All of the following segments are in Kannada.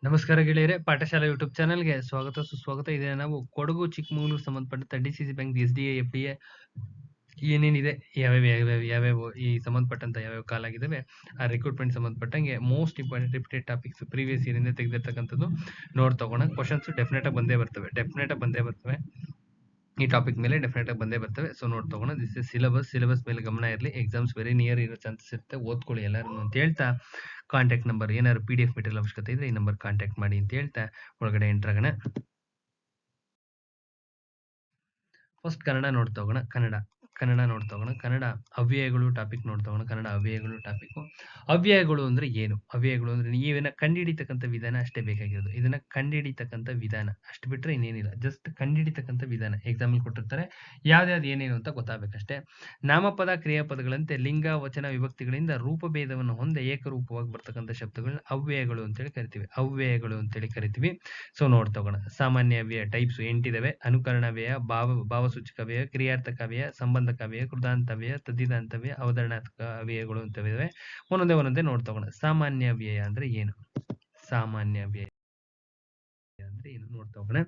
ನಮಸ್ಕಾರ ಗೆಳೆಯರೆ, ಪಾಠಶಾಲಾ ಯೂಟ್ಯೂಬ್ ಚಾನಲ್ಗೆ ಸ್ವಾಗತ ಸುಸ್ವಾಗತ. ಇದೆ ನಾವು ಕೊಡಗು ಚಿಕ್ಕಮಗಳೂರು ಸಂಬಂಧಪಟ್ಟ ಡಿಸಿಸಿ ಬ್ಯಾಂಕ್, SDA, FDA ಏನೇನಿದೆ, ಯಾವ್ಯಾವ ಈ ಸಂಬಂಧಪಟ್ಟಂತ ಯಾವ್ಯಾವ ಕಾಲ್ ಆಗಿದಾವೆ, ಆ ರಿಕ್ರೂಟ್ಮೆಂಟ್ ಸಂಬಂಧಪಟ್ಟಂಗೆ most important repeated topics previous year ಇಂದ ತೆಗೆದಿರ್ತಕ್ಕಂಥದ್ದು ತಗೋಣ. ಕ್ವಶನ್ಸ್ ಡೆಫಿನೆಟ್ ಆಗಿ ಬಂದೇ ಬರ್ತವೆ. ಈ ಟಾಪಿಕ್ ಮೇಲೆ ಡೆಫಿನೆಟ್ ಆಗಿ ಬಂದೇ ಬರ್ತವೆ. ಸೊ ತಗೋಣ. ದಿಸ್ ಇಸ್ ಸಿಲೆಬಸ್ ಮೇಲೆ ಗಮನ ಇರಲಿ. ಎಕ್ಸಾಮ್ಸ್ ವೆರಿ ನಿಯರ್ ಇರೋ ಚಾನ್ಸಸ್ ಇರುತ್ತೆ. ಓದ್ಕೊಳ್ಳಿ ಎಲ್ಲರೂ ಅಂತ ಹೇಳ್ತಾ, ಕಾಂಟ್ಯಾಕ್ಟ್ ನಂಬರ್ ಏನಾದ್ರು PDF ಮೆಟೀರಿಯಲ್ ಅವಶ್ಯಕತೆ ಇದ್ರೆ ಈ ನಂಬರ್ ಕಾಂಟ್ಯಾಕ್ಟ್ ಮಾಡಿ ಅಂತ ಹೇಳ್ತಾ ಒಳಗಡೆ ಎಂಟರ್ ಆಗೋಣ. ಫಸ್ಟ್ ಕನ್ನಡ ನೋಡ್ತೋಗೋಣ. ಕನ್ನಡ ಅವ್ಯಯಗಳು ಟಾಪಿಕ್ ನೋಡ್ತೋಗೋಣ. ಕನ್ನಡ ಅವ್ಯಯಗಳು ಟಾಪಿಕ್. ಅವ್ಯಯಗಳು ಅಂದ್ರೆ ಏನು? ಅವ್ಯಯಗಳು ಅಂದ್ರೆ ನೀವನ್ನ ಕಂಡುಹಿಡಿತಕ್ಕಂಥ ವಿಧಾನ ಅಷ್ಟೇ ಬೇಕಾಗಿರೋದು. ಇದನ್ನ ಕಂಡುಹಿಡಿತಕ್ಕಂಥ ವಿಧಾನ ಅಷ್ಟು ಬಿಟ್ರೆ ಇನ್ನೇನಿಲ್ಲ. ಜಸ್ಟ್ ಕಂಡುಹಿಡಿತಕ್ಕಂಥ ವಿಧಾನ. ಎಕ್ಸಾಂಪಲ್ ಕೊಟ್ಟಿರ್ತಾರೆ, ಯಾವ್ದಾವ್ದು ಏನೇನು ಅಂತ ಗೊತ್ತಾಗಬೇಕಷ್ಟೇ. ನಾಮಪದ ಕ್ರಿಯಾಪದಗಳಂತೆ ಲಿಂಗ ವಚನ ವಿಭಕ್ತಿಗಳಿಂದ ರೂಪಭೇದವನ್ನು ಹೊಂದಿ ಏಕರೂಪವಾಗಿ ಬರ್ತಕ್ಕಂಥ ಶಬ್ದಗಳನ್ನ ಅವ್ಯಯಗಳು ಅಂತೇಳಿ ಕರಿತೀವಿ. ಸೊ ನೋಡ್ತೋಗೋಣ. ಸಾಮಾನ್ಯ ಅವ್ಯಯ ಟೈಪ್ಸ್ 8 ಇದಾವೆ. ಅನುಕರಣ ವ್ಯಯ, ಭಾವಸೂಚಕ ವ್ಯಯ, ಕ್ರಿಯಾರ್ಥಕ ವ್ಯಯ, ಸಂಬಂಧಕ ವ್ಯಯ, ಕೃತಾಂತ ವ್ಯಯ, ತದ್ದಿದಾಂತ ವ್ಯಯ, ಅವತರಣಾತ್ಮಕ ಅವ್ಯಯಗಳು ಅಂತವಿದಾವೆ. ಒಂದೊಂದೇ ನೋಡ್ತೋಗೋಣ. ಸಾಮಾನ್ಯ ವ್ಯಯ ಅಂದ್ರೆ ಏನು? ನೋಡ್ತೋಗೋಣ.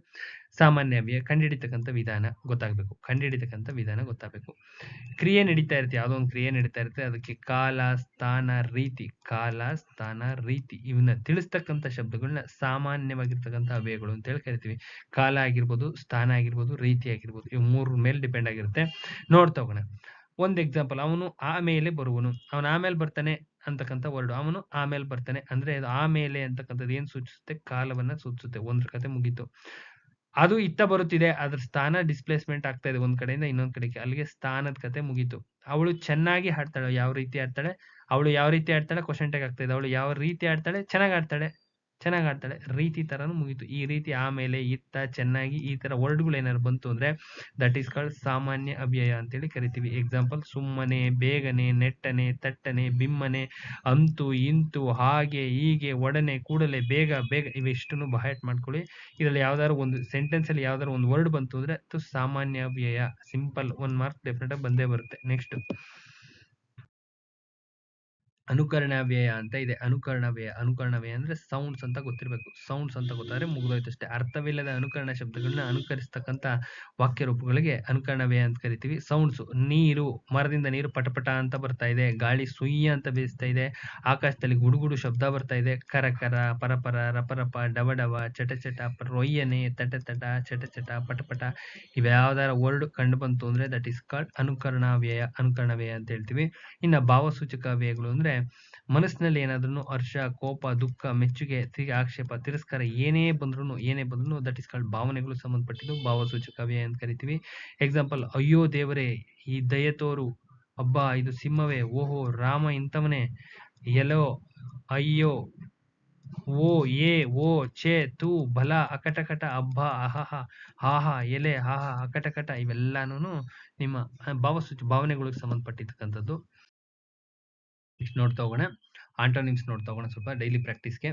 ಸಾಮಾನ್ಯ ವ್ಯಯ ಕಂಡುಹಿಡಿತಕ್ಕಂಥ ವಿಧಾನ ಗೊತ್ತಾಗಬೇಕು. ಕ್ರಿಯೆ ನಡೀತಾ ಇರುತ್ತೆ, ಯಾವುದೋ ಒಂದು ಕ್ರಿಯೆ ನಡೀತಾ ಇರುತ್ತೆ, ಅದಕ್ಕೆ ಕಾಲ, ಸ್ಥಾನ, ರೀತಿ ಇವನ್ನ ತಿಳಿಸ್ತಕ್ಕಂಥ ಶಬ್ದಗಳನ್ನ ಸಾಮಾನ್ಯವಾಗಿರ್ತಕ್ಕಂಥ ಅವ್ಯಯಗಳು ಅಂತ ಹೇಳಿ ಕರಿತೀವಿ. ಕಾಲ ಆಗಿರ್ಬೋದು, ಸ್ಥಾನ ಆಗಿರ್ಬೋದು, ರೀತಿ ಆಗಿರ್ಬೋದು, ಇವು ಮೂರ ಮೇಲೆ ಡಿಪೆಂಡ್ ಆಗಿರುತ್ತೆ. ನೋಡ್ತೋಗೋಣ. ಒಂದು ಎಕ್ಸಾಂಪಲ್, ಅವನು ಆಮೇಲೆ ಬರುವನು, ಅವನು ಆಮೇಲೆ ಬರ್ತಾನೆ ಅಂತಕ್ಕಂಥ ವರ್ಡ್. ಅವನು ಆಮೇಲೆ ಬರ್ತಾನೆ ಅಂದ್ರೆ ಅದು ಆಮೇಲೆ ಅಂತಕ್ಕಂಥದ್ದು ಏನ್ ಸೂಚಿಸುತ್ತೆ? ಕಾಲವನ್ನ ಸೂಚಿಸುತ್ತೆ. ಒಂದ್ರ ಕತೆ ಮುಗೀತು. ಅದು ಇತ್ತ ಬರುತ್ತಿದೆ, ಅದ್ರ ಸ್ಥಾನ ಡಿಸ್ಪ್ಲೇಸ್ಮೆಂಟ್ ಆಗ್ತಾ ಇದೆ ಒಂದ್ ಕಡೆಯಿಂದ ಇನ್ನೊಂದ್ ಕಡೆಗೆ, ಅಲ್ಲಿಗೆ ಸ್ಥಾನದ ಕತೆ ಮುಗೀತು. ಅವಳು ಚೆನ್ನಾಗಿ ಹಾಡ್ತಾಳೆ, ಯಾವ ರೀತಿ ಆಡ್ತಾಳೆ? ಕ್ವಶನ್ ಟ್ಯಾಗ್ ಆಗ್ತಾ ಇದೆ. ಅವಳು ಯಾವ ರೀತಿ ಆಡ್ತಾಳೆ? ಚೆನ್ನಾಗಿ ಆಡ್ತಾಳೆ, ರೀತಿ ತರನು ಮುಗೀತು. ಈ ರೀತಿ ಆಮೇಲೆ, ಇತ್ತ, ಚೆನ್ನಾಗಿ, ಈ ತರ ವರ್ಡ್ಗಳು ಏನಾದ್ರು ಬಂತು ಅಂದ್ರೆ ದಟ್ ಈಸ್ ಕಾಲ್ಡ್ ಸಾಮಾನ್ಯ ಅವ್ಯಯ ಅಂತೇಳಿ ಕರಿತೀವಿ. ಎಕ್ಸಾಂಪಲ್, ಸುಮ್ಮನೆ, ಬೇಗನೆ, ನೆಟ್ಟನೆ, ತಟ್ಟನೆ, ಬಿಮ್ಮನೆ, ಅಂತೂ ಇಂತು, ಹಾಗೆ ಹೀಗೆ, ಒಡನೆ, ಕೂಡಲೇ, ಬೇಗ ಇವೆಷ್ಟನ್ನು ಬಹಾಟ್ ಮಾಡ್ಕೊಳ್ಳಿ. ಇದರಲ್ಲಿ ಯಾವ್ದಾದ್ರು ಒಂದು ಸೆಂಟೆನ್ಸ್ ಅಲ್ಲಿ ಯಾವ್ದಾದ್ರು ಒಂದು ವರ್ಡ್ ಬಂತು ಅಂದ್ರೆ ಅದು ಸಾಮಾನ್ಯ ಅವ್ಯಯ. ಸಿಂಪಲ್, 1 ಮಾರ್ಕ್ ಡೆಫಿನೆಟ್ ಆಗಿ ಬಂದೇ ಬರುತ್ತೆ. ನೆಕ್ಸ್ಟ್ ಅನುಕರಣ ವ್ಯಯ ಅಂತ ಇದೆ. ಅನುಕರಣ ವ್ಯಯ ಅಂದ್ರೆ ಸೌಂಡ್ಸ್ ಅಂತ ಗೊತ್ತಿರಬೇಕು. ಸೌಂಡ್ಸ್ ಅಂತ ಗೊತ್ತಾದ್ರೆ ಮುಗಿದೋಯ್ತಷ್ಟೇ. ಅರ್ಥವಿಲ್ಲದ ಅನುಕರಣ ಶಬ್ದಗಳನ್ನ ಅನುಕರಿಸ್ತಕ್ಕಂಥ ವಾಕ್ಯ ರೂಪಗಳಿಗೆ ಅನುಕರಣ ವ್ಯಯ ಅಂತ ಕರಿತೀವಿ. ಸೌಂಡ್ಸ್, ನೀರು, ಮರದಿಂದ ನೀರು ಪಟಪಟ ಅಂತ ಬರ್ತಾ ಇದೆ, ಗಾಳಿ ಸುಯ್ಯ ಅಂತ ಬೀಸ್ತಾ ಇದೆ, ಆಕಾಶದಲ್ಲಿ ಗುಡುಗುಡು ಶಬ್ದ ಬರ್ತಾ ಇದೆ, ಕರಕರ, ಪರಪರ, ರಪರಪ, ಡವಡವ, ಚಟ, ರೊಯ್ಯನೆ, ತಟ, ಚಟ, ಪಟಪಟ, ಇವ್ಯಾವ್ದಾರ ವರ್ಡ್ ಕಂಡು ಬಂತು ಅಂದ್ರೆ ದಟ್ ಈಸ್ ಕಾಲ್ಡ್ ಅನುಕರಣ ವ್ಯಯ ಅಂತ ಹೇಳ್ತೀವಿ. ಇನ್ನ ಭಾವಸೂಚಕ ವ್ಯಯಗಳು ಅಂದ್ರೆ ಮನಸ್ಸಿನಲ್ಲಿ ಏನಾದ್ರೂ ಹರ್ಷ, ಕೋಪ, ದುಃಖ, ಮೆಚ್ಚುಗೆ, ಆಕ್ಷೇಪ, ತಿರಸ್ಕಾರ ಏನೇ ಬಂದ್ರು ದಟ್ ಇಸ್ ಕಾಲ್ಡ್ ಭಾವನೆಗಳು ಸಂಬಂಧಪಟ್ಟಿದ್ದು ಭಾವಸೂಚಕ ವ್ಯಯ ಅಂತ ಕರಿತೀವಿ. ಎಕ್ಸಾಂಪಲ್, ಅಯ್ಯೋ ದೇವರೇ, ಈ ದಯೆ ತೋರು, ಅಬ್ಬಾ ಇದು ಸಿಂಹವೇ, ಓಹೋ ರಾಮ ಇಂಥವನೇ, ಎಲೋ, ಅಯ್ಯೋ, ಓ, ಏ, ಓ, ಛೇ, ತೂ, ಬಲ, ಅಕಟಕಟ, ಅಬ್ಬ, ಅಹಹ, ಹಾಹ, ಎಲೆ, ಹಾಹ, ಅಕಟಕಟ, ಇವೆಲ್ಲಾನು ನಿಮ್ಮ ಭಾವನೆಗಳಿಗೆ ಸಂಬಂಧಪಟ್ಟಿರ್ತಕ್ಕಂಥದ್ದು. ನೆಕ್ಸ್ಟ್ ನೋಡ್ತಾ ಹೋಗೋಣ. ಆಂಟೋನಿಮ್ಸ್ ನೋಡ್ತಾ ಹೋಗೋಣ ಸ್ವಲ್ಪ ಡೈಲಿ ಪ್ರಾಕ್ಟೀಸ್ಗೆ.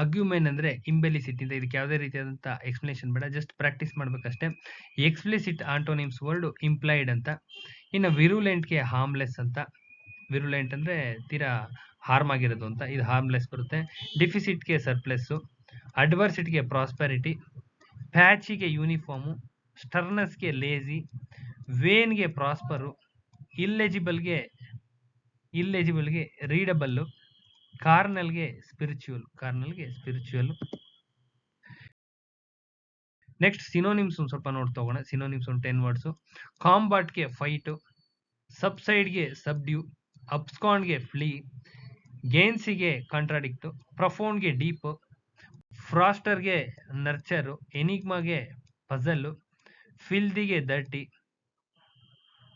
ಅಗ್ಯುಮೆನ್ ಅಂದ್ರೆ ಇಂಬೆಲಿಸಿಟ್ ಅಂತ. ಇದಕ್ಕೆ ಯಾವುದೇ ರೀತಿಯಾದಂಥ ಎಕ್ಸ್ಪ್ಲನೇಷನ್ ಬೇಡ, ಜಸ್ಟ್ ಪ್ರಾಕ್ಟೀಸ್ ಮಾಡ್ಬೇಕಷ್ಟೇ. ಎಕ್ಸ್ಪ್ಲಿಸಿಟ್ ಆಂಟೋನಿಮ್ಸ್ ವರ್ಡ್ ಇಂಪ್ಲೈಡ್ ಅಂತ. ಇನ್ನು ವಿರುಲೆಂಟ್ಗೆ ಹಾರ್ಮ್ಲೆಸ್ ಅಂತ. ವಿರುಲೆಂಟ್ ಅಂದ್ರೆ ತೀರಾ ಹಾರ್ಮ್ ಆಗಿರೋದು ಅಂತ, ಇದು ಹಾರ್ಮ್ಲೆಸ್ ಬರುತ್ತೆ. ಡಿಫಿಸಿಟ್ಗೆ ಸರ್ಪ್ಲೆಸ್ಸು, ಅಡ್ವರ್ಸಿಟಿಗೆ ಪ್ರಾಸ್ಪೆರಿಟಿ, ಪ್ಯಾಚಿಗೆ ಯೂನಿಫಾರ್ಮು, ಸ್ಟರ್ನಸ್ಗೆ ಲೇಜಿ, ವೇನ್ಗೆ ಪ್ರಾಸ್ಪರು, ಇಲ್ಲೆಜಿಬಲ್ಗೆ ರೀಡಬಲ್, ಕಾರ್ನಲ್ಗೆ ಸ್ಪಿರಿಚುವಲ್. ನೆಕ್ಸ್ಟ್ ಸಿನೋನಿಮ್ಸ್ ಸ್ವಲ್ಪ ನೋಡ್ತಾ ಹೋಗೋಣ. Synonyms 10 words. ಕಾಂಬಾಟ್ಗೆ ಫೈಟ್, ಸಬ್ಸೈಡ್ಗೆ ಸಬ್ಡ್ಯೂ, ಅಬ್ಸ್ಕಾಂಡ್ಗೆ ಫ್ಲೀ, ಗೇನ್ಸಿಗೆ ಕಾಂಟ್ರಾಡಿಕ್ಟ್, ಪ್ರೊಫೌಂಡ್ಗೆ ಡೀಪ್, ಫ್ರಾಸ್ಟರ್ಗೆ ನರ್ಚರ್, ಎನಿಗ್ಮಾಗೆ ಪಜಲ್, ಫಿಲ್ದಿಗೆ ಡರ್ಟಿ,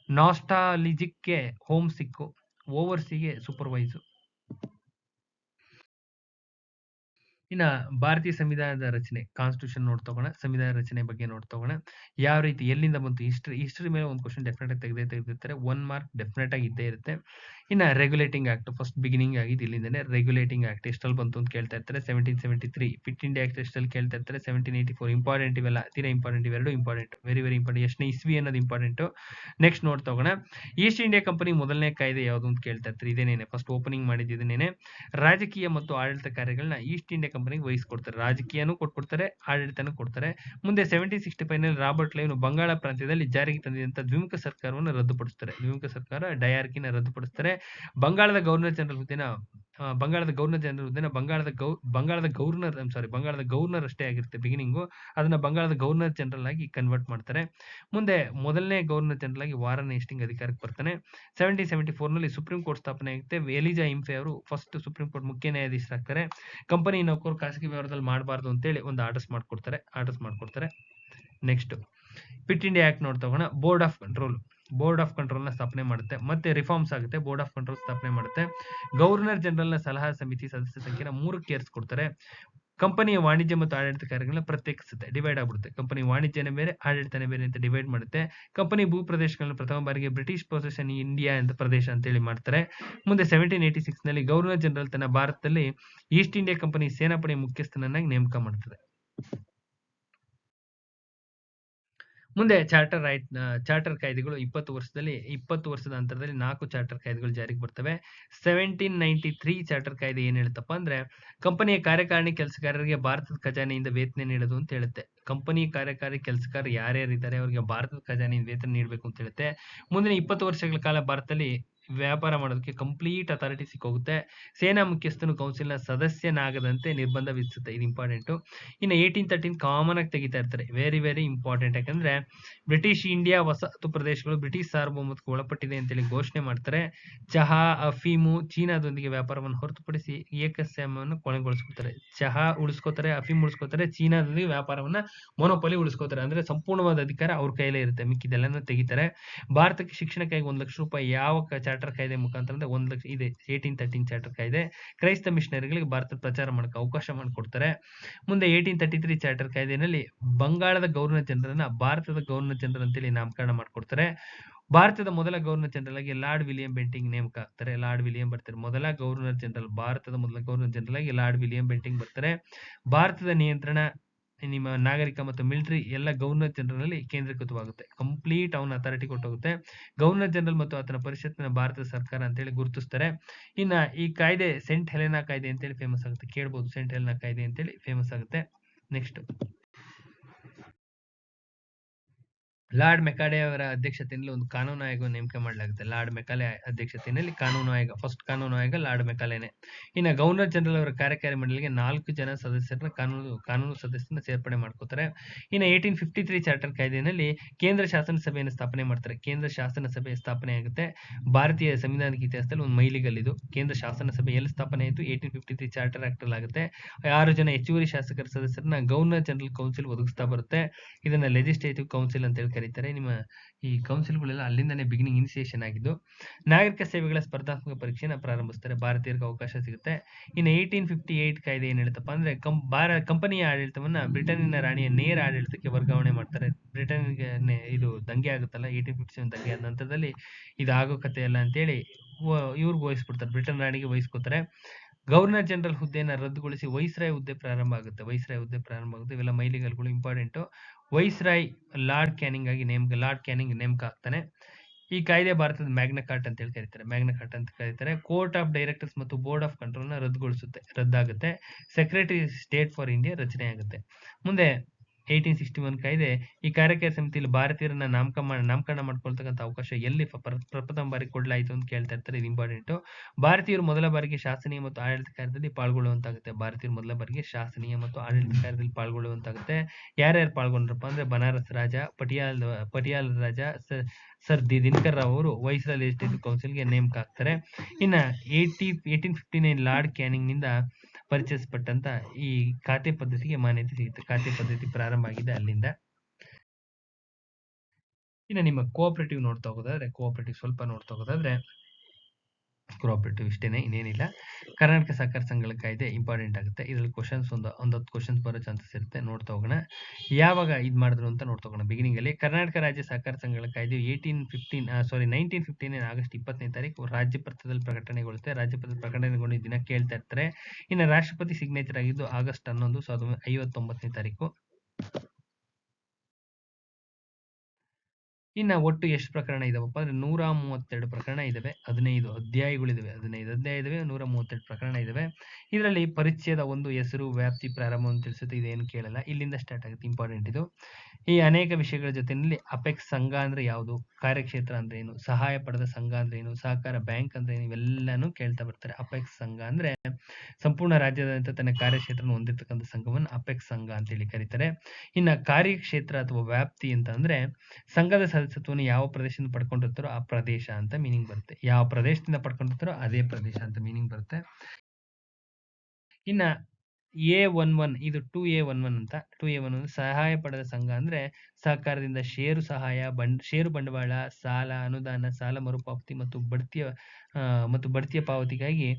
ನಾಸ್ಟಾಲಜಿಕ್ಗೆ ಹೋಮ್ ಸಿಕ್ಕು, ಓವರ್ಸಿಗೆ ಸೂಪರ್ವೈಸು. ಇನ್ನ ಭಾರತೀಯ ಸಂವಿಧಾನದ ರಚನೆ, ಕಾನ್ಸ್ಟಿಟ್ಯೂಷನ್ ನೋಡ್ತೋಗೋಣ. ಸಂವಿಧಾನ ರಚನೆ ಬಗ್ಗೆ ನೋಡ್ತೋಗೋಣ. ಯಾವ ರೀತಿ, ಎಲ್ಲಿಂದ ಬಂತು, ಹಿಸ್ಟ್ರಿ ಮೇಲೆ ಒಂದು ಕ್ವಶನ್ ಡೆಫಿನೆಟ್ ಆಗಿ ತೆಗೆದಿರ್ತಾರೆ. 1 ಮಾರ್ಕ್ ಡೆಫಿನೆಟ್ ಆಗಿ ಇದ್ದೇ ಇರುತ್ತೆ. ಇನ್ನ ರೆಗ್ಯುಲೇಟಿಂಗ್ ಆಕ್ಟ್ ಫಸ್ಟ್ ಬಿಗಿನಿಂಗ್ ಆಗಿದ್ದು ಇಲ್ಲಿಂದನೇ. ರೆಗ್ಯುಲೇಟಿಂಗ್ ಆಕ್ಟ್ ಎಷ್ಟಲ್ಲಿ ಬಂತು ಅಂತ ಕೇಳ್ತಾ ಇರ್ತಾರೆ. 1773 ಫಿಟ್ ಇಂಡಿಯಾ ಆಕ್ಟ್ ಎಷ್ಟಲ್ಲಿ ಕೇಳ್ತಾ ಇರ್ತಾರೆ. 1784 ಇಂಪಾರ್ಟೆಂಟ್ ಇವೆಲ್ಲ ತೀರಾ ಇಂಪಾರ್ಟೆಂಟ್, ಇವೆರಡು ಇಂಪಾರ್ಟೆಂಟ್, ವೆರಿ ವೆರಿ ಇಂಪಾರ್ಟೆಂಟ್. ಎಷ್ಟನೇ ಇಸ್ವಿ ಅನ್ನೋದು ಇಂಪಾರ್ಟೆಂಟ್. ನೆಕ್ಸ್ಟ್ ನೋಡ್ತಾ ಹೋಗೋಣ. ಈಸ್ಟ್ ಇಂಡಿಯಾ ಕಂಪನಿ ಮೊದಲನೇ ಕಾಯ್ದೆ ಯಾವುದು ಅಂತ ಕೇಳ್ತಾ ಇರ್ತಾರೆ. ಇದೇನೇನೆ ಫಸ್ಟ್ ಓಪನಿಂಗ್ ಮಾಡಿದ್ದೇನೆ. ರಾಜಕೀಯ ಮತ್ತು ಆಡಳಿತ ಕಾರ್ಯಗಳನ್ನ ಈಸ್ಟ್ ಇಂಡಿಯಾ ಕಂಪನಿಗೆ ವಹಿಸ್ಕೊಡ್ತಾರೆ. ರಾಜಕೀಯನೂ ಕೊಟ್ಬಿಡ್ತಾರೆ, ಆಡಳಿತನೂ ಕೊಡ್ತಾರೆ. ಮುಂದೆ 1765 ನಲ್ಲಿ ರಾಬರ್ಟ್ ಕ್ಲೈವ್ ಬಂಗಾಳ ಪ್ರಾಂತ್ಯದಲ್ಲಿ ಜಾರಿಗೆ ತಂದಿದ್ದಂತ ದ್ವಿಮುಖ ಸರ್ಕಾರವನ್ನು ರದ್ದುಪಡಿಸ್ತಾರೆ. ದ್ವಿಮುಖ ಸರ್ಕಾರ ಡಯಾರ್ಕಿನ ರದ್ದುಪಡಿಸ್ತಾರೆ. ಬಂಗಾಳದ ಗವರ್ನರ್ ಜನರಲ್ ಹುದ್ದೆನ ಬಂಗಾಳದ ಗವರ್ನರ್ ಅಷ್ಟೇ ಆಗಿರುತ್ತೆ ಬಿಗಿನಿಂಗು. ಅದನ್ನ ಬಂಗಾಳದ ಗವರ್ನರ್ ಜನರಲ್ ಆಗಿ ಕನ್ವರ್ಟ್ ಮಾಡ್ತಾರೆ. ಮುಂದೆ ಮೊದಲನೇ ಗವರ್ನರ್ ಜನರಲ್ ಆಗಿ ವಾರನ್ ಹೇಸ್ಟಿಂಗ್ ಅಧಿಕಾರಕ್ಕೆ ಬರ್ತಾನೆ. 1774 ನಲ್ಲಿ ಸುಪ್ರೀಂ ಕೋರ್ಟ್ ಸ್ಥಾಪನೆ ಆಗುತ್ತೆ. ಎಲಿಜಾ ಇಂಫೆ ಅವರು ಫಸ್ಟ್ ಸುಪ್ರೀಂ ಕೋರ್ಟ್ ಮುಖ್ಯ ನ್ಯಾಯಾಧೀಶರಾಗ್ತಾರೆ. ಕಂಪನಿ ನೌಕರು ಖಾಸಗಿ ವ್ಯವಹಾರದಲ್ಲಿ ಮಾಡಬಾರ್ದು ಅಂತೇಳಿ ಒಂದು ಆರ್ಡರ್ಸ್ ಮಾಡ್ಕೊಡ್ತಾರೆ. ನೆಕ್ಸ್ಟ್ ಫಿಟ್ ಇಂಡಿಯಾ ಆಕ್ಟ್ ನೋಡ್ತಾ ಹೋಗೋಣ. ಬೋರ್ಡ್ ಆಫ್ ಕಂಟ್ರೋಲ್ ನ ಸ್ಥಾಪನೆ ಮಾಡುತ್ತೆ. ಮತ್ತೆ ರಿಫಾರ್ಮ್ಸ್ ಆಗುತ್ತೆ. ಬೋರ್ಡ್ ಆಫ್ ಕಂಟ್ರೋಲ್ ಸ್ಥಾಪನೆ ಮಾಡುತ್ತೆ. ಗವರ್ನರ್ ಜನರಲ್ ನ ಸಲಹಾ ಸಮಿತಿ ಸದಸ್ಯ ಸಂಖ್ಯೆನ 3ಕ್ಕೆ ಏರಿಸ್ಕೊಡ್ತಾರೆ. ಕಂಪನಿಯ ವಾಣಿಜ್ಯ ಮತ್ತು ಆಡಳಿತ ಕಾರ್ಯಗಳನ್ನ ಪ್ರತ್ಯೇಕಿಸುತ್ತೆ, ಡಿವೈಡ್ ಆಗ್ಬಿಡುತ್ತೆ. ಕಂಪನಿ ವಾಣಿಜ್ಯನೇ ಬೇರೆ, ಆಡಳಿತನೇ ಬೇರೆ ಅಂತ ಡಿವೈಡ್ ಮಾಡುತ್ತೆ. ಕಂಪನಿ ಭೂ ಪ್ರದೇಶಗಳನ್ನ ಪ್ರಥಮ ಬಾರಿಗೆ ಬ್ರಿಟಿಷ್ ಪೊಸೆಷನ್ ಇಂಡಿಯಾ ಅಂತ ಪ್ರದೇಶ ಅಂತೇಳಿ ಮಾಡ್ತಾರೆ. ಮುಂದೆ 1786 ನಲ್ಲಿ ಗವರ್ನರ್ ಜನರಲ್ ತನ್ನ ಭಾರತದಲ್ಲಿ ಈಸ್ಟ್ ಇಂಡಿಯಾ ಕಂಪನಿ ಸೇನಾಪಡೆ ಮುಖ್ಯಸ್ಥನನ್ನಾಗಿ ನೇಮಕ ಮಾಡ್ತದೆ. ಮುಂದೆ ಚಾರ್ಟರ್ ಕಾಯ್ದೆಗಳು 20 ವರ್ಷದ ಅಂತರದಲ್ಲಿ 4 ಚಾರ್ಟರ್ ಕಾಯ್ದೆಗಳು ಜಾರಿಗೆ ಬರ್ತವೆ. 1793 ಚಾರ್ಟರ್ ಕಾಯ್ದೆ ಏನ್ ಹೇಳುತ್ತಪ್ಪ ಅಂದ್ರೆ, ಕಂಪನಿಯ ಕಾರ್ಯಕಾರಿಣಿ ಕೆಲಸಗಾರರಿಗೆ ಭಾರತದ ಖಜಾನೆಯಿಂದ ವೇತನ ನೀಡೋದು ಅಂತ ಹೇಳುತ್ತೆ. ಕಂಪನಿ ಕಾರ್ಯಕಾರಿ ಕೆಲಸಗಾರ ಯಾರ್ಯಾರಿದ್ದಾರೆ ಅವರಿಗೆ ಭಾರತದ ಖಜಾನೆಯಿಂದ ವೇತನ ನೀಡಬೇಕು ಅಂತ ಹೇಳುತ್ತೆ. ಮುಂದಿನ 20 ವರ್ಷಗಳ ಕಾಲ ಭಾರತದಲ್ಲಿ ವ್ಯಾಪಾರ ಮಾಡೋದಕ್ಕೆ ಕಂಪ್ಲೀಟ್ ಅಥಾರಿಟಿ ಸಿಕ್ಕೋಗುತ್ತೆ. ಸೇನಾ ಮುಖ್ಯಸ್ಥನು ಕೌನ್ಸಿಲ್ನ ಸದಸ್ಯನಾಗದಂತೆ ನಿರ್ಬಂಧ ವಿಧಿಸುತ್ತೆ. ಇದು ಇಂಪಾರ್ಟೆಂಟ್. ಇನ್ನು 1813 ಕಾಮನ್ ಆಗಿ ತೆಗಿತಾ ಇರ್ತಾರೆ. Very very important. ಯಾಕಂದ್ರೆ ಬ್ರಿಟಿಷ್ ಇಂಡಿಯಾ ವಸಾಹತು ಪ್ರದೇಶಗಳು ಬ್ರಿಟಿಷ್ ಸಾರ್ವಭೌಮತ್ವಕ್ಕೆ ಒಳಪಟ್ಟಿದೆ ಅಂತೇಳಿ ಘೋಷಣೆ ಮಾಡ್ತಾರೆ. ಚಹಾ, ಅಫೀಮು, ಚೀನಾದೊಂದಿಗೆ ವ್ಯಾಪಾರವನ್ನು ಹೊರತುಪಡಿಸಿ ಏಕಸ್ಯಾಮ್ಯವನ್ನು ಕೊನೆಗೊಳಿಸ್ಕೊತಾರೆ. ಚಹಾ ಉಳಿಸ್ಕೋತಾರೆ, ಅಫೀಮ್ ಉಳಿಸ್ಕೋತಾರೆ, ಚೀನಾದೊಂದಿಗೆ ವ್ಯಾಪಾರವನ್ನ ಮೊನೋಪಲಿ ಉಳಿಸ್ಕೋತಾರೆ. ಅಂದ್ರೆ ಸಂಪೂರ್ಣವಾದ ಅಧಿಕಾರ ಅವ್ರ ಕೈಲೇ ಇರುತ್ತೆ, ಮಿಕ್ಕಿದೆಲ್ಲನೂ ತೆಗಿತಾರೆ. ಭಾರತಕ್ಕೆ ಶಿಕ್ಷಣಕ್ಕಾಗಿ ₹1,00,000 ಯಾವ ಚಾರ್ಟರ್ ಕಾಯ್ದೆ ಮುಖಾಂತರ ಅಂದ್ರೆ 1 ಲಕ್ಷ ಇದೆ. 1813 ಚಾರ್ಟರ್ ಕಾಯ್ದೆ ಕ್ರೈಸ್ತ ಮಿಷನರಿಗಳಿಗೆ ಭಾರತದ ಪ್ರಚಾರ ಮಾಡಕ್ಕೆ ಅವಕಾಶ ಮಾಡಿಕೊಡ್ತಾರೆ. ಮುಂದೆ 1833 ಚಾರ್ಟರ್ ಕಾಯ್ದೆನಲ್ಲಿ ಬಂಗಾಳದ ಗವರ್ನರ್ ಜನರಲ್ನ ಭಾರತದ ಗವರ್ನರ್ ಜನರಲ್ ಅಂತೇಳಿ ನಾಮಕರಣ ಮಾಡ್ಕೊಡ್ತಾರೆ. ಭಾರತದ ಮೊದಲ ಗವರ್ನರ್ ಜನರಲ್ ಆಗಿ ಲಾರ್ಡ್ ವಿಲಿಯಂ ಬೆಂಟಿಂಗ್ ನೇಮಕ ಆಗ್ತಾರೆ. ಲಾರ್ಡ್ ವಿಲಿಯಂ ಬರ್ತಾರೆ ಮೊದಲ ಗವರ್ನರ್ ಜನರಲ್. ಭಾರತದ ಮೊದಲ ಗವರ್ನರ್ ಜನರಲ್ ಆಗಿ ಲಾರ್ಡ್ ವಿಲಿಯಂ ಬೆಂಟಿಂಗ್ ಬರ್ತಾರೆ. ಭಾರತದ ನಿಯಂತ್ರಣ ನಿಮ್ಮ ನಾಗರಿಕ ಮತ್ತು ಮಿಲಿಟರಿ ಎಲ್ಲ ಗವರ್ನರ್ ಜನರಲ್ ಅಲ್ಲಿ ಕೇಂದ್ರೀಕೃತವಾಗುತ್ತೆ. ಕಂಪ್ಲೀಟ್ ಅವನ ಅಥಾರಿಟಿ ಕೊಟ್ಟೋಗುತ್ತೆ. ಗವರ್ನರ್ ಜನರಲ್ ಮತ್ತು ಆತನ ಪರಿಷತ್ತಿನ ಭಾರತ ಸರ್ಕಾರ ಅಂತೇಳಿ ಗುರುತಿಸ್ತಾರೆ. ಇನ್ನ ಈ ಕಾಯ್ದೆ ಸೆಂಟ್ ಹೆಲೆನಾ ಕಾಯ್ದೆ ಅಂತೇಳಿ ಫೇಮಸ್ ಆಗುತ್ತೆ. ಕೇಳ್ಬೋದು, ಸೆಂಟ್ ಹೆಲೆನಾ ಕಾಯ್ದೆ ಅಂತೇಳಿ ಫೇಮಸ್ ಆಗುತ್ತೆ. ನೆಕ್ಸ್ಟ್ ಲಾರ್ಡ್ ಮೆಕಾಲೆ ಅವರ ಅಧ್ಯಕ್ಷತೆಯಲ್ಲಿ ಒಂದು ಕಾನೂನು ಆಯೋಗವನ್ನು ನೇಮಕ ಮಾಡಲಾಗುತ್ತೆ. ಲಾರ್ಡ್ ಮೆಕಾಲೆ ಅಧ್ಯಕ್ಷತೆಯಲ್ಲಿ ಕಾನೂನು ಆಯೋಗ, ಫಸ್ಟ್ ಕಾನೂನು ಆಯೋಗ ಲಾರ್ಡ್ ಮೆಕಾಲೆನೆ. ಇನ್ನು ಗವರ್ನರ್ ಜನರಲ್ ಅವರ ಕಾರ್ಯಕಾರಿ ಮಂಡಳಿಗೆ 4 ಜನ ಸದಸ್ಯರನ್ನ ಕಾನೂನು ಸದಸ್ಯರನ್ನ ಸೇರ್ಪಡೆ ಮಾಡ್ಕೋತಾರೆ. ಇನ್ನು 1853 ಚಾರ್ಟರ್ ಕಾಯ್ದೆಯಲ್ಲಿ ಕೇಂದ್ರ ಶಾಸನ ಸಭೆಯನ್ನು ಸ್ಥಾಪನೆ ಮಾಡ್ತಾರೆ. ಕೇಂದ್ರ ಶಾಸನ ಸಭೆ ಸ್ಥಾಪನೆ ಆಗುತ್ತೆ. ಭಾರತೀಯ ಸಂವಿಧಾನಿಕ ಇತಿಹಾಸದಲ್ಲಿ ಒಂದು ಮೈಲಿಗಲ್ಲಿದು. ಕೇಂದ್ರ ಶಾಸನ ಸಭೆ ಎಲ್ಲಿ ಸ್ಥಾಪನೆ ಆಯಿತು? 1853 ಚಾರ್ಟರ್ ಆಕ್ಟ್ ಅಲ್ಲಿ ಆಗುತ್ತೆ. 6 ಜನ ಹೆಚ್ಚುವರಿ ಶಾಸಕರ ಸದಸ್ಯರನ್ನ ಗವರ್ನರ್ ಜನರಲ್ ಕೌನ್ಸಿಲ್ ಒದಗಿಸ್ತಾ ಬರುತ್ತೆ. ಇದನ್ನ ಲೆಜಿಸ್ಲೇಟಿವ್ ಕೌನ್ಸಿಲ್ ಅಂತ ಹೇಳಿ ಕರೀತಾರೆ. ನಿಮ್ಮ ಈ ಕೌನ್ಸಿಲ್ಗಳೆಲ್ಲ ಅಲ್ಲಿಂದಾನೇ ಬಿಗಿನಿಂಗ್ ಇನಿಷಿಯೇಷನ್ ಆಗಿದ್ದು. ನಾಗರಿಕ ಸೇವೆಗಳ ಸ್ಪರ್ಧಾತ್ಮಕ ಪರೀಕ್ಷೆನ ಪ್ರಾರಂಭಿಸ್ತಾರೆ. ಭಾರತೀಯರಿಗೆ ಅವಕಾಶ ಸಿಗುತ್ತೆ. ಇನ್ನು 1858 ಕಾಯ್ದೆ ಏನ್ ಹೇಳುತ್ತಪ್ಪ ಅಂದ್ರೆ, ಕಂಪನಿಯ ಆಡಳಿತವನ್ನ ಬ್ರಿಟನ್ನಿನ ರಾಣಿಯ ನೇರ ಆಡಳಿತಕ್ಕೆ ವರ್ಗಾವಣೆ ಮಾಡ್ತಾರೆ. ಬ್ರಿಟನ್ಗೆ ಇದು ದಂಗೆ ಆಗುತ್ತಲ್ಲ 1857 ದಂಗೆ ಆದ ನಂತರದಲ್ಲಿ ಇದು ಆಗೋ ಕಥೆ ಅಲ್ಲ ಅಂತೇಳಿ ಇವ್ರಿಗೆ ವಹಿಸ್ಬಿಡ್ತಾರೆ, ಬ್ರಿಟನ್ ರಾಣಿಗೆ ವಹಿಸ್ಕೊತಾರೆ. ಗವರ್ನರ್ ಜನರಲ್ ಹುದ್ದೆಯನ್ನು ರದ್ದುಗೊಳಿಸಿ ವೈಸ್ರಾಯ್ ಹುದ್ದೆ ಪ್ರಾರಂಭ ಆಗುತ್ತೆ. ಇವೆಲ್ಲ ಮೈಲಿಗಲ್ಲುಗಳು ಇಂಪಾರ್ಟೆಂಟ್. ವೈಸ್ರಾಯ್ ಲಾರ್ಡ್ ಕ್ಯಾನಿಂಗ್ ನೇಮಕ ಆಗ್ತಾನೆ. ಈ ಕಾಯ್ದೆ ಭಾರತದ ಮ್ಯಾಗ್ನಾ ಕಾರ್ಟ ಅಂತ ಹೇಳಿ ಕರೀತಾರೆ. ಕೋರ್ಟ್ ಆಫ್ ಡೈರೆಕ್ಟರ್ಸ್ ಮತ್ತು ಬೋರ್ಡ್ ಆಫ್ ಕಂಟ್ರೋಲ್ ನ ರದ್ದಾಗುತ್ತೆ. ಸೆಕ್ರೆಟರಿ ಸ್ಟೇಟ್ ಫಾರ್ ಇಂಡಿಯಾ ರಚನೆ ಆಗುತ್ತೆ. ಮುಂದೆ 1861 ಕಾಯ್ದೆ ಈ ಕಾರ್ಯಕಾರಿ ಸಮಿತಿಯಲ್ಲಿ ಭಾರತೀಯರನ್ನ ನಾಮಕರಣ ಮಾಡ್ಕೊಳ್ತಕ್ಕಂಥ ಅವಕಾಶ ಎಲ್ಲಿ ಪ್ರಥಮ ಬಾರಿ ಕೊಡ್ಲಾಯಿತು ಅಂತ ಕೇಳ್ತಾ ಇರ್ತಾರೆ. ಇದು ಇಂಪಾರ್ಟೆಂಟ್. ಭಾರತೀಯರು ಮೊದಲ ಬಾರಿಗೆ ಶಾಸನೀಯ ಮತ್ತು ಆಡಳಿತ ಕಾರ್ಯದಲ್ಲಿ ಪಾಲ್ಗೊಳ್ಳುವಂತಾಗುತ್ತೆ. ಯಾರ್ಯಾರು ಪಾಲ್ಗೊಂಡ್ರಪ್ಪ ಅಂದ್ರೆ, ಬನಾರಸ್ ರಾಜ, ಪಟಿಯಾಲ ರಾಜ, ಸರ್ ದಿನಕರ್ ರಾವ್ ಅವರು ವೈಸ್ರಾಯ್ ಲೆಜಿಸ್ಲೇಟಿವ್ ಕೌನ್ಸಿಲ್ಗೆ ನೇಮಕ ಆಗ್ತಾರೆ. ಇನ್ನ 1859 ಲಾರ್ಡ್ ಕ್ಯಾನಿಂಗ್ ನಿಂದ ಪರಿಚಯಿಸಲ್ಪಟ್ಟಂತ ಈ ಖಾತೆ ಪದ್ಧತಿಗೆ ಮಾನ್ಯತೆ ಸಿಗುತ್ತೆ. ಖಾತೆ ಪದ್ಧತಿ ಪ್ರಾರಂಭ ಆಗಿದೆ ಅಲ್ಲಿಂದ. ಇನ್ನು ನಿಮ್ಮ ಕೋಆಪರೇಟಿವ್ ಸ್ವಲ್ಪ ನೋಡ್ತಾ ಹೋಗೋದಾದ್ರೆ ಕೋಆಪರೇಟಿವ್ ಇಷ್ಟೇನೆ, ಇನ್ನೇನಿಲ್ಲ. ಕರ್ನಾಟಕ ಸಹಕಾರ ಸಂಘಗಳ ಕಾಯ್ದೆ ಇಂಪಾರ್ಟೆಂಟ್ ಆಗುತ್ತೆ. ಇದ್ರಲ್ಲಿ ಕ್ವಶನ್ಸ್ ಒಂದು 10 ಕ್ವಶನ್ಸ್ ಬರೋ ಚಾನ್ಸಸ್ ಇರುತ್ತೆ. ನೋಡ್ತಾ ಹೋಗೋಣ. ಯಾವಾಗ ಇದು ಮಾಡಿದ್ರು ಅಂತ ನೋಡ್ತಾ ಹೋಗೋಣ. ಬಿಗಿನಿಂಗ್ ಅಲ್ಲಿ ಕರ್ನಾಟಕ ರಾಜ್ಯ ಸಹಕಾರ ಸಂಘಗಳ ಕಾಯ್ದೆ 1915 ಆಗಸ್ಟ್ 20ನೇ ತಾರೀಕು ರಾಜ್ಯ ಪತ್ರದಲ್ಲಿ ಪ್ರಕಟಣೆಗೊಳ್ಳುತ್ತೆ. ರಾಜ್ಯ ಪತ್ರದಲ್ಲಿ ಪ್ರಕಟಣೆಗೊಂಡ ದಿನ ಕೇಳ್ತಾ ಇರ್ತಾರೆ. ಇನ್ನು ರಾಷ್ಟ್ರಪತಿ ಸಿಗ್ನೇಚರ್ ಆಗಿದ್ದು ಆಗಸ್ಟ್ 11, 1959ನೇ ತಾರೀಕು. ಇನ್ನ ಒಟ್ಟು ಎಷ್ಟು ಪ್ರಕರಣ ಇದಾವಪ್ಪ ಅಂದ್ರೆ 132 ಪ್ರಕರಣ ಇದಾವೆ. 15 ಅಧ್ಯಾಯಗಳಿದಾವೆ. 15 ಅಧ್ಯಾಯ ಇದಾವೆ, 132 ಪ್ರಕರಣ ಇದಾವೆ. ಇದರಲ್ಲಿ ಪರಿಚ್ಛೇದ 1 ಹೆಸರು, ವ್ಯಾಪ್ತಿ, ಪ್ರಾರಂಭವನ್ನು ತಿಳಿಸುತ್ತೆ. ಇದೇನು ಕೇಳಲ್ಲ, ಇಲ್ಲಿಂದ ಸ್ಟಾರ್ಟ್ ಆಗುತ್ತೆ. ಇಂಪಾರ್ಟೆಂಟ್ ಇದು. ಈ ಅನೇಕ ವಿಷಯಗಳ ಜೊತೆಯಲ್ಲಿ ಅಪೆಕ್ಸ್ ಸಂಘ ಅಂದ್ರೆ ಯಾವುದು, ಕಾರ್ಯಕ್ಷೇತ್ರ ಅಂದ್ರೆ ಏನು, ಸಹಾಯ ಪಡೆದ ಸಂಘ ಅಂದ್ರೆ ಏನು, ಸಹಕಾರ ಬ್ಯಾಂಕ್ ಅಂದ್ರೆ ಏನು, ಇವೆಲ್ಲಾನು ಕೇಳ್ತಾ ಬರ್ತಾರೆ. ಅಪೆಕ್ಸ್ ಸಂಘ ಅಂದ್ರೆ ಸಂಪೂರ್ಣ ರಾಜ್ಯಾದ್ಯಂತ ತನ್ನ ಕಾರ್ಯಕ್ಷೇತ್ರವನ್ನು ಹೊಂದಿರತಕ್ಕಂಥ ಸಂಘವನ್ನು ಅಪೆಕ್ಸ್ ಸಂಘ ಅಂತೇಳಿ ಕರೀತಾರೆ. ಇನ್ನ ಕಾರ್ಯಕ್ಷೇತ್ರ ಅಥವಾ ವ್ಯಾಪ್ತಿ ಅಂತ ಅಂದ್ರೆ ಸಂಘದ ಸದಸ್ಯತ್ವವನ್ನು ಯಾವ ಪ್ರದೇಶದಿಂದ ಪಡ್ಕೊಂಡಿರ್ತಾರೋ ಆ ಪ್ರದೇಶ ಅಂತ ಮೀನಿಂಗ್ ಬರುತ್ತೆ. ಯಾವ ಪ್ರದೇಶದಿಂದ ಪಡ್ಕೊಂಡಿರ್ತಾರೋ ಅದೇ ಪ್ರದೇಶ ಅಂತ ಮೀನಿಂಗ್ ಬರುತ್ತೆ. ಇನ್ನ A11 ಇದು 2A11 ಅಂತ. 2A11 ಸಹಾಯ ಪಡೆದ ಸಂಘ ಅಂದ್ರೆ ಸಹಕಾರದಿಂದ ಷೇರು ಸಹಾಯ, ಷೇರು ಬಂಡವಾಳ, ಸಾಲ, ಅನುದಾನ, ಸಾಲ ಮರುಪಾವತಿ ಮತ್ತು ಬಡ್ತಿಯ ಪಾವತಿಗಾಗಿ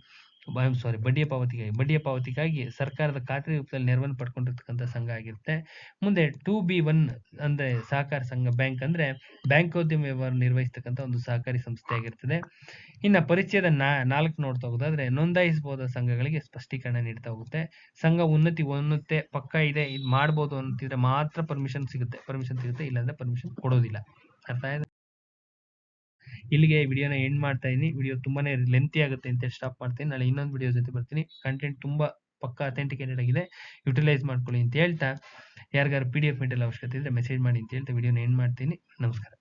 ಬಡ್ಡಿಯ ಪಾವತಿಗಾಗಿ ಸರ್ಕಾರದ ಖಾತ್ರಿ ರೂಪದಲ್ಲಿ ನೆರವನ್ನು ಪಡ್ಕೊಂಡಿರ್ತಕ್ಕಂಥ ಸಂಘ ಆಗಿರುತ್ತೆ. ಮುಂದೆ 2B1 ಅಂದ್ರೆ ಸಹಕಾರ ಸಂಘ ಬ್ಯಾಂಕ್ ಅಂದ್ರೆ ಬ್ಯಾಂಕೋದ್ಯಮ ವ್ಯವಹಾರ ನಿರ್ವಹಿಸ್ತಕ್ಕಂಥ ಒಂದು ಸಹಕಾರಿ ಸಂಸ್ಥೆ ಆಗಿರ್ತದೆ. ಇನ್ನ ಪರಿಚಯದ 4 ನೋಡ್ತಾ ಹೋಗೋದಾದ್ರೆ ನೋಂದಾಯಿಸಬಹುದಾದ ಸಂಘಗಳಿಗೆ ಸ್ಪಷ್ಟೀಕರಣ ನೀಡ್ತಾ ಹೋಗುತ್ತೆ. ಸಂಘ ಉನ್ನತಿ ಪಕ್ಕ ಇದೆ, ಇದು ಮಾಡ್ಬೋದು ಅಂತಿದ್ರೆ ಮಾತ್ರ ಪರ್ಮಿಷನ್ ಸಿಗುತ್ತೆ, ಇಲ್ಲಾಂದ್ರೆ ಪರ್ಮಿಷನ್ ಕೊಡೋದಿಲ್ಲ. ಅರ್ಥ ಆಯ್ತಾ? ಇಲ್ಲಿಗೆ ವಿಡಿಯೋನ ಎಂಡ್ ಮಾಡ್ತಾ ಇದೀನಿ. ವಿಡಿಯೋ ತುಂಬಾನೇ ಲೆಂತಿ ಆಗುತ್ತೆ ಅಂತ ಸ್ಟಾಪ್ ಮಾಡ್ತೀನಿ. ನಾಳೆ ಇನ್ನೊಂದು ವಿಡಿಯೋ ಜೊತೆ ಬರ್ತೀನಿ. ಕಂಟೆಂಟ್ ತುಂಬಾ ಪಕ್ಕಾ ಅಥೆಂಟಿಕೇಟೆಡ್ ಆಗಿದೆ, ಯುಟಿಲೈಸ್ ಮಾಡ್ಕೊಳ್ಳಿ ಅಂತ ಹೇಳ್ತಾ, ಯಾರಿಗಾರು PDF ಮೆಟೀರಿಯಲ್ ಅವಶ್ಯಕತೆ ಇದ್ರೆ ಮೆಸೇಜ್ ಮಾಡಿ ಅಂತ ಹೇಳ್ತಾ ವಿಡಿಯೋನ ಎಂಡ್ ಮಾಡ್ತೀನಿ. ನಮಸ್ಕಾರ.